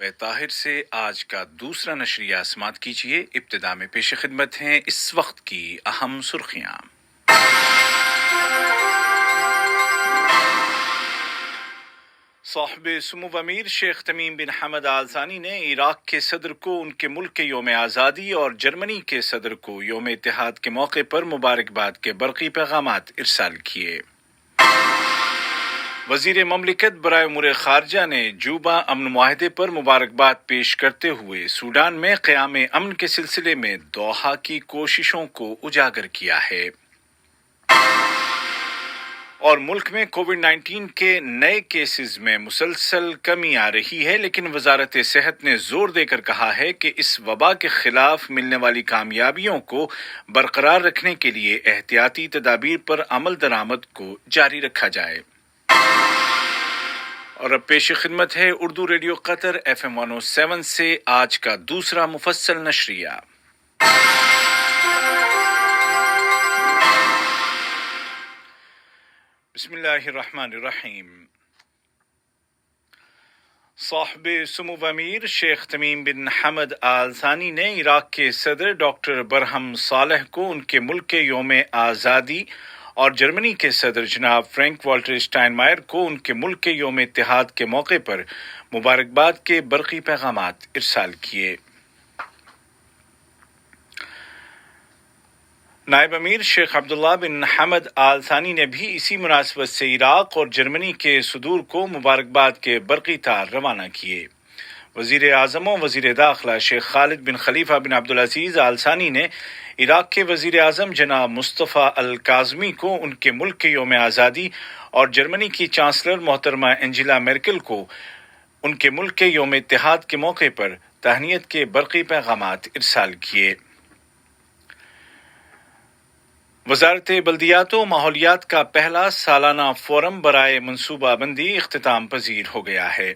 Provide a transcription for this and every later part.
طاہر سے آج کا دوسرا نشریہ سماعت کیجیے۔ ابتدا میں پیش خدمت ہیں اس وقت کی اہم سرخیاں۔ صاحب سمو امیر شیخ تمیم بن حمد آل ثانی نے عراق کے صدر کو ان کے ملک کے یوم آزادی اور جرمنی کے صدر کو یوم اتحاد کے موقع پر مبارکباد کے برقی پیغامات ارسال کیے۔ وزیر مملکت برائے امور خارجہ نے جوبا امن معاہدے پر مبارکباد پیش کرتے ہوئے سوڈان میں قیام امن کے سلسلے میں دوحہ کی کوششوں کو اجاگر کیا ہے۔ اور ملک میں کووڈ 19 کے نئے کیسز میں مسلسل کمی آ رہی ہے، لیکن وزارت صحت نے زور دے کر کہا ہے کہ اس وبا کے خلاف ملنے والی کامیابیوں کو برقرار رکھنے کے لیے احتیاطی تدابیر پر عمل درآمد کو جاری رکھا جائے۔ اور اب پیش خدمت ہے اردو ریڈیو قطر FM 107 سے آج کا دوسرا مفصل نشریہ۔ بسم اللہ الرحمن الرحیم۔ صاحب سمو امیر شیخ تمیم بن حمد آل ثانی نے عراق کے صدر ڈاکٹر برہم صالح کو ان کے ملک کے یوم آزادی اور جرمنی کے صدر جناب فرینک والٹر اسٹائنمائر کو ان کے ملک کے یوم اتحاد کے موقع پر مبارکباد کے برقی پیغامات ارسال کیے۔ نائب امیر شیخ عبداللہ بن حمد آل ثانی نے بھی اسی مناسبت سے عراق اور جرمنی کے صدور کو مبارکباد کے برقی تار روانہ کیے۔ وزیر اعظم و وزیر داخلہ شیخ خالد بن خلیفہ بن عبدالعزیز آل ثانی نے عراق کے وزیر اعظم جناب مصطفیٰ الکاظمی کو ان کے ملک کے یوم آزادی اور جرمنی کی چانسلر محترمہ انجیلا میرکل کو ان کے ملک کے یوم اتحاد کے موقع پر تہنیت کے برقی پیغامات ارسال کیے۔ وزارت بلدیات و ماحولیات کا پہلا سالانہ فورم برائے منصوبہ بندی اختتام پذیر ہو گیا ہے۔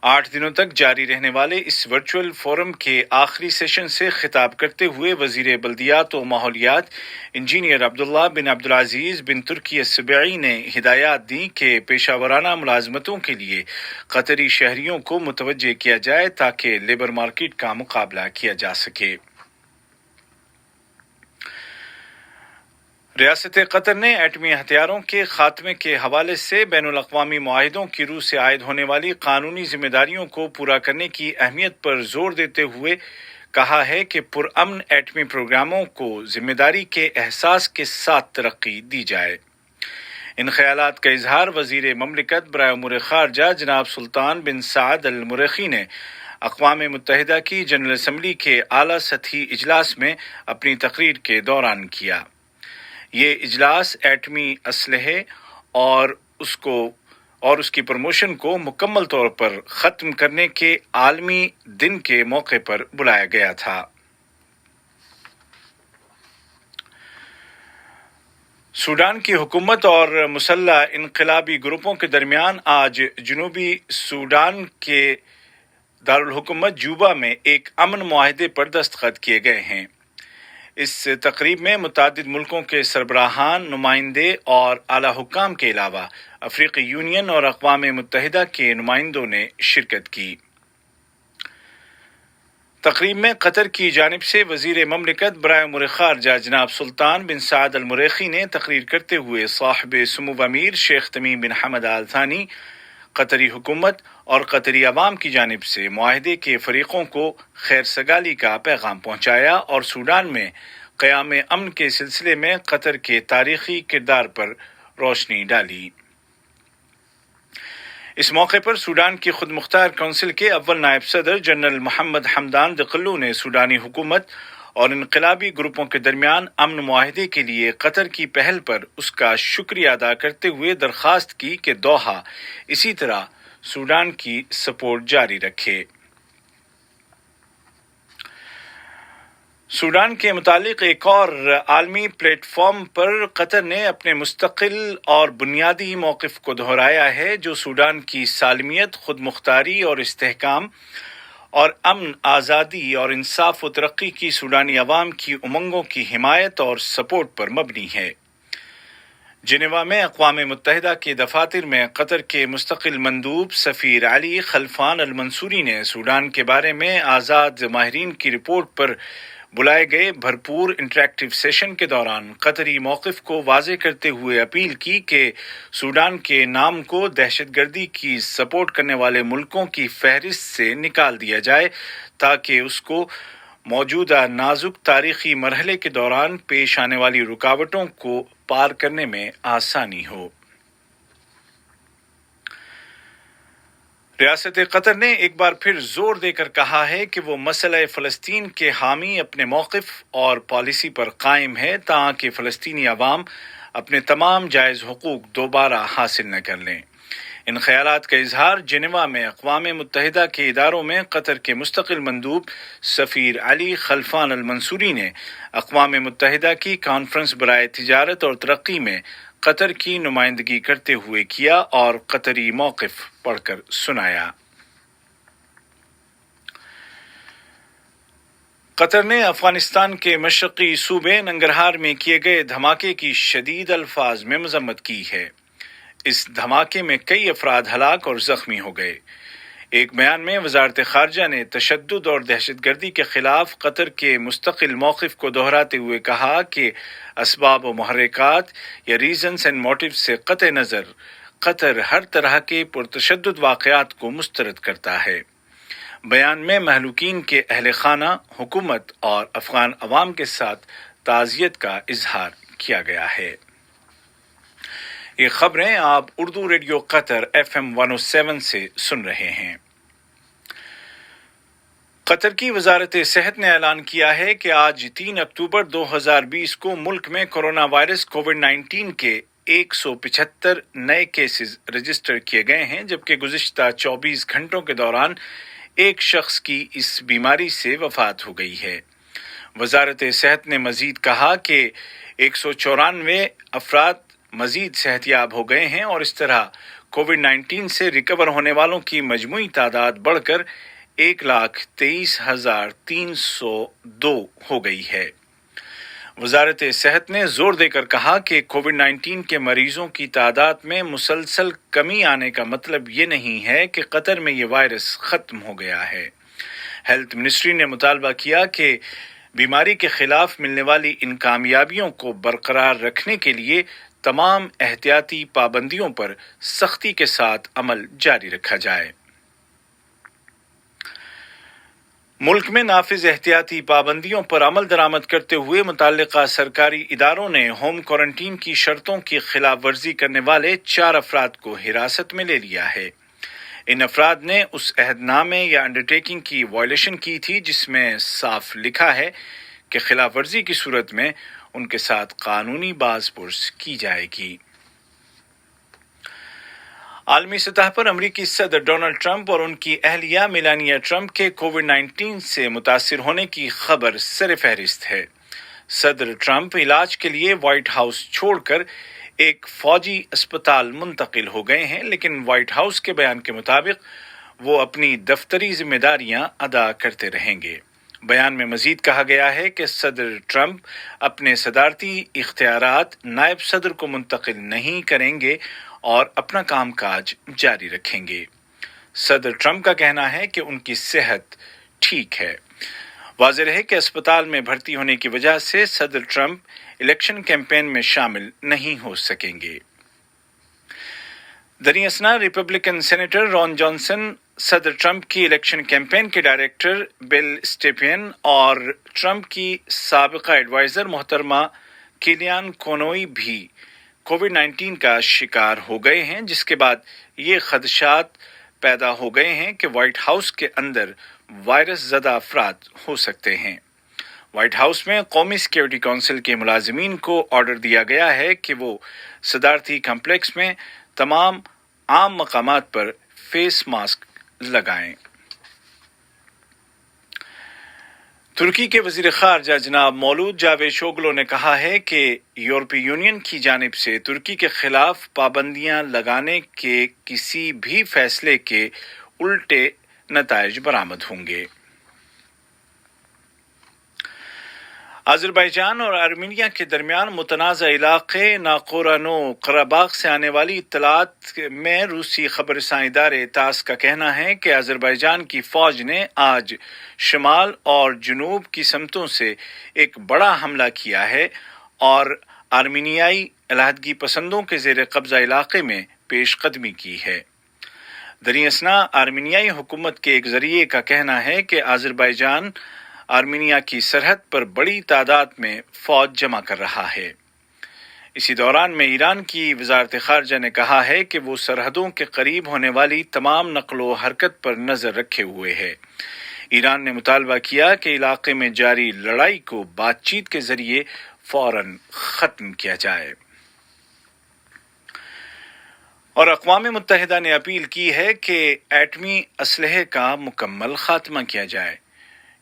8 دنوں تک جاری رہنے والے اس ورچوئل فورم کے آخری سیشن سے خطاب کرتے ہوئے وزیر بلدیات و ماحولیات انجینئر عبداللہ بن عبدالعزیز بن ترکی السبیعی نے ہدایات دیں کہ پیشہ ورانہ ملازمتوں کے لیے قطری شہریوں کو متوجہ کیا جائے تاکہ لیبر مارکیٹ کا مقابلہ کیا جا سکے۔ ریاست قطر نے ایٹمی ہتھیاروں کے خاتمے کے حوالے سے بین الاقوامی معاہدوں کی روح سے عائد ہونے والی قانونی ذمہ داریوں کو پورا کرنے کی اہمیت پر زور دیتے ہوئے کہا ہے کہ پرامن ایٹمی پروگراموں کو ذمہ داری کے احساس کے ساتھ ترقی دی جائے۔ ان خیالات کا اظہار وزیر مملکت برائے امور خارجہ جناب سلطان بن سعد المریخی نے اقوام متحدہ کی جنرل اسمبلی کے اعلیٰ سطحی اجلاس میں اپنی تقریر کے دوران کیا۔ یہ اجلاس ایٹمی اسلحے اور اس کی پروموشن کو مکمل طور پر ختم کرنے کے عالمی دن کے موقع پر بلایا گیا تھا۔ سوڈان کی حکومت اور مسلح انقلابی گروپوں کے درمیان آج جنوبی سوڈان کے دارالحکومت جوبا میں ایک امن معاہدے پر دستخط کیے گئے ہیں۔ اس تقریب میں متعدد ملکوں کے سربراہان، نمائندے اور اعلیٰ حکام کے علاوہ افریقی یونین اور اقوام متحدہ کے نمائندوں نے شرکت کی۔ تقریب میں قطر کی جانب سے وزیر مملکت برائے امور خارجہ جناب سلطان بن سعد المریخی نے تقریر کرتے ہوئے صاحب سمو امیر شیخ تمیم بن حمد آل ثانی، قطری حکومت اور قطری عوام کی جانب سے معاہدے کے فریقوں کو خیر سگالی کا پیغام پہنچایا اور سوڈان میں قیام امن کے سلسلے میں قطر کے تاریخی کردار پر روشنی ڈالی۔ اس موقع پر سوڈان کی خود مختار کونسل کے اول نائب صدر جنرل محمد حمدان دقلو نے سوڈانی حکومت اور انقلابی گروپوں کے درمیان امن معاہدے کے لیے قطر کی پہل پر اس کا شکریہ ادا کرتے ہوئے درخواست کی کہ دوحہ اسی طرح سوڈان کی سپورٹ جاری رکھے۔ سوڈان کے متعلق ایک اور عالمی پلیٹ فارم پر قطر نے اپنے مستقل اور بنیادی موقف کو دہرایا ہے، جو سوڈان کی سالمیت، خود مختاری اور استحکام اور امن، آزادی اور انصاف و ترقی کی سوڈانی عوام کی امنگوں کی حمایت اور سپورٹ پر مبنی ہے۔ जिनेवा में अक़वाम मुत्तहिदा के दफातर में कतर के मुस्तकिल मंदूब सफ़ीर अली खलफान अल मंसूरी ने सूडान के बारे में आज़ाद माहिरीन की रिपोर्ट पर बुलाए गए भरपूर इंटरैक्टिव सेशन के दौरान कतरी मौक़िफ़ को वाज़े करते हुए अपील की कि सूडान के नाम को दहशतगर्दी की सपोर्ट करने वाले मुल्कों की फहरिस्त से निकाल दिया जाए ताकि उसको मौजूदा नाजुक तारीख़ी मरहले के दौरान पेश आने वाली रुकावटों को पार करने में आसानी हो। रियासत कतर ने एक बार फिर जोर देकर कहा है कि वो मसला फ़लस्तीन के हामी अपने मौक़िफ़ और पॉलिसी पर कायम है ताकि फ़लस्तीनी अवाम अपने तमाम जायज़ हुकूक दोबारा हासिल न कर लें। इन ख्यालात का इजहार जिनेवा में अक़वाम मुत्तहिदा के इदारों में कतर के मुस्तकिल मंदूब सफ़ीर अली खलफान अल मंसूरी ने अक़वाम मुत्तहिदा की कॉन्फ्रेंस बराए तिजारत और तरक्की में कतर की नुमाइंदगी करते हुए किया और कतरी मौक़िफ़ पढ़कर सुनाया। कतर ने अफ़गानिस्तान के मशरक़ी सूबे नंगरहार में किए गए धमाके की शदीद अल्फाज में मज़म्मत की है। इस धमाके में कई अफराद हलाक और ज़ख्मी हो गए। एक बयान में वज़ारत ख़ारजा ने तशद्दुद और दहशतगर्दी के ख़िलाफ़ कतर के मुस्तकिल मौक़िफ़ को दोहराते हुए कहा कि असबाब व मुहर्रिकात या रीज़न्स एंड मोटिव्स से क़त्ए नज़र कतर हर तरह के पुरतशद्दुद वाक़यात को मुस्तरद करता है। बयान में महलूकीन के अहले खाना, हुकूमत और अफ़गान अवाम के साथ ताज़ियत का इजहार किया गया है। ये खबरें आप उर्दू रेडियो कतर FM 107 से सुन रहे हैं। कतर की वजारत सेहत ने ऐलान किया है कि आज 3 अक्टूबर 2020 को मुल्क में कोरोना वायरस कोविड-19 के 175 नए केसेस रजिस्टर किए गए हैं, जबकि गुज़िश्ता 24 घंटों के दौरान एक शख्स की इस बीमारी से वफात हो गई है। वजारत सेहत ने मजीद कहा कि 194 अफराद मजीद सेहतियाब हो गए हैं और इस तरह कोविड-19 से रिकवर होने वालों की मजमूई तादाद बढ़कर 1,23,302 हो गई है। वजारत सेहत ने जोर देकर कहा कि कोविड-19 के मरीजों की तादाद में मुसलसल कमी आने का मतलब ये नहीं है कि कतर में ये वायरस ख़त्म हो गया है। हेल्थ मिनिस्ट्री ने मुतालबा किया कि बीमारी के खिलाफ मिलने वाली इन कामयाबियों को बरकरार रखने के लिए तमाम एहतियाती पाबंदियों पर सख्ती के साथ अमल जारी रखा जाए। मुल्क में नाफिज एहतियाती पाबंदियों पर अमल दरामद करते हुए मुताल्लिका सरकारी इदारों ने होम क्वारंटीन की शर्तों की खिलाफ वर्जी करने वाले 4 अफराद को हिरासत में ले लिया है। इन अफराद ने उस अहदनामे या अंडरटेकिंग की वायलेशन की थी जिसमें साफ लिखा है कि खिलाफ वर्जी की सूरत में उनके साथ कानूनी बाज़पुर्स की जाएगी। आलमी सतह पर अमरीकी सदर डोनाल्ड ट्रंप और उनकी अहलिया मेलानिया ट्रंप के कोविड-19 से मुतासिर होने की खबर सर फहरिस्त है। सदर ट्रंप इलाज के लिए व्हाइट हाउस छोड़कर एक फौजी अस्पताल मुंतकिल हो गए हैं, लेकिन व्हाइट हाउस के बयान के मुताबिक वो अपनी दफ्तरी जिम्मेदारियां अदा करते रहेंगे। बयान में मजीद कहा गया है कि सदर ट्रंप अपने सदारती इख्तियारात नायब सदर को मुंतकिल नहीं करेंगे और अपना कामकाज जारी रखेंगे। सदर ट्रंप का कहना है कि उनकी सेहत ठीक है। वाज़ेह है कि अस्पताल में भर्ती होने की वजह से सदर ट्रंप इलेक्शन कैंपेन में शामिल नहीं हो सकेंगे। दरियासना रिपब्लिकन सेनेटर रॉन जॉनसन सदर ट्रंप की इलेक्शन कैंपेन के डायरेक्टर बिल स्टेपियन और ट्रंप की साबिका एडवाइजर मोहतरमा किलियान कोनोई भी कोविड-19 का शिकार हो गए हैं, जिसके बाद ये खदशात पैदा हो गए हैं कि व्हाइट हाउस के अंदर वायरस ज़दा अफराद हो सकते हैं। व्हाइट हाउस में कौमी सिक्योरिटी काउंसिल के मुलाजिमीन को ऑर्डर दिया गया है कि वो सदारती कम्प्लेक्स में तमाम आम मकामात पर फेस मास्क लगाएं। तुर्की के वजीर खारजा जनाब मौलूद जावेशोगलो ने कहा है कि यूरोपीय यूनियन की जानिब से तुर्की के खिलाफ पाबंदियां लगाने के किसी भी फैसले के उल्टे नताइज बरामद होंगे। आज़रबाईजान और आर्मीनिया के दरमियान मुतनाज़ा इलाक़े नाकोरानो कराबाग से आने वाली इत्तलात में रूसी खबरसां इदारे तास का कहना है कि आज़रबाईजान की फ़ौज ने आज शुमाल और जुनूब की समतों से एक बड़ा हमला किया है और आर्मीनियाई अलहदगी पसंदों के ज़ेर कब्ज़ा इलाक़े में पेशकदमी की है। दरी असना आर्मीनियाई हुकूमत के एक ज़रिए का कहना है कि आज़रबाईजान आर्मीनिया की सरहद पर बड़ी तादाद में फ़ौज जमा कर रहा है। इसी दौरान में ईरान की वज़ारत ख़ारजा ने कहा है कि वो सरहदों के करीब होने वाली तमाम नक़्लो हरकत पर नज़र रखे हुए है। ईरान ने मुतालबा किया कि इलाक़े में जारी लड़ाई को बातचीत के ज़रिए फ़ौरन ख़त्म किया जाए। और अक़वाम मुत्तहिदा ने अपील की है कि एटमी असलहे का मुकम्मल ख़ात्मा किया जाए।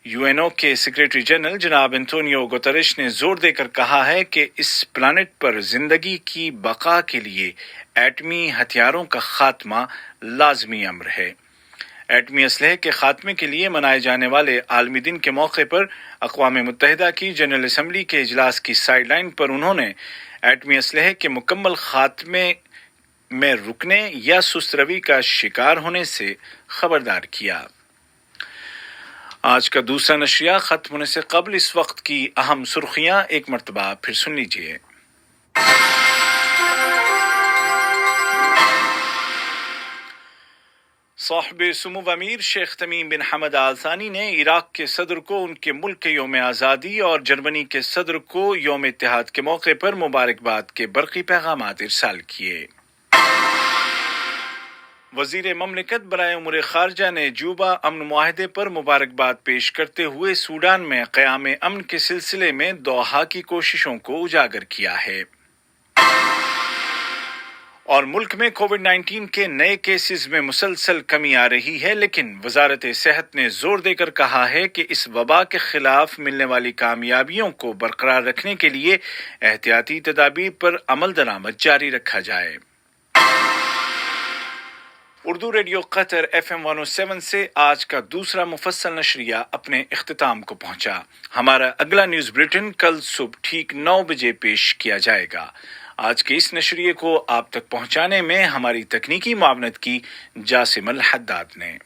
यूएनओ के सेक्रेटरी जनरल जनाब एंटोनियो गुतरेश ने जोर देकर कहा है कि इस प्लानिट पर जिंदगी की बका के लिए एटमी हथियारों का खात्मा लाजमी अम्र है। एटमी असलहे के खात्मे के लिए मनाए जाने वाले आलमी दिन के मौके पर अक़वाम मुत्तहिदा की जनरल असम्बली के इजलास की साइडलाइन पर उन्होंने एटमी असलहे के मुकम्मल खात्मे में रुकने या सुस्त रवी का शिकार होने से खबरदार किया। आज का दूसरा नशरिया खत्म होने से कबल इस वक्त की अहम सुर्खियां एक मरतबा फिर सुन लीजिए। साहिब सुमू अमीर शेख तमीम बिन हमद आल थानी ने इराक के सदर को उनके मुल्क के यौम आज़ादी और जर्मनी के सदर को यौम इत्तेहाद के मौके पर मुबारकबाद के बरक़ी पैगामात इरसाल किए। वज़ीर ममलिकत बराए उमूर ख़ारजा ने जूबा अमन मुआहदे पर मुबारकबाद पेश करते हुए सूडान में क़याम अमन के सिलसिले में दोहा की कोशिशों को उजागर किया है। और मुल्क में कोविड-19 के नए केसेस में मुसलसल कमी आ रही है, लेकिन वज़ारत सेहत ने जोर देकर कहा है कि इस वबा के खिलाफ मिलने वाली कामयाबियों को बरकरार रखने के लिए एहतियाती तदाबीर पर अमल दरामद जारी रखा जाए। उर्दू रेडियो कतर FM 107 से आज का दूसरा मुफस्सल नशरिया अपने इख्तिताम को पहुंचा। हमारा अगला न्यूज़ बुलेटिन कल सुबह ठीक 9 बजे पेश किया जाएगा। आज के इस नशरिये को आप तक पहुंचाने में हमारी तकनीकी मुआवनत की जासिम अल हद्दाद ने।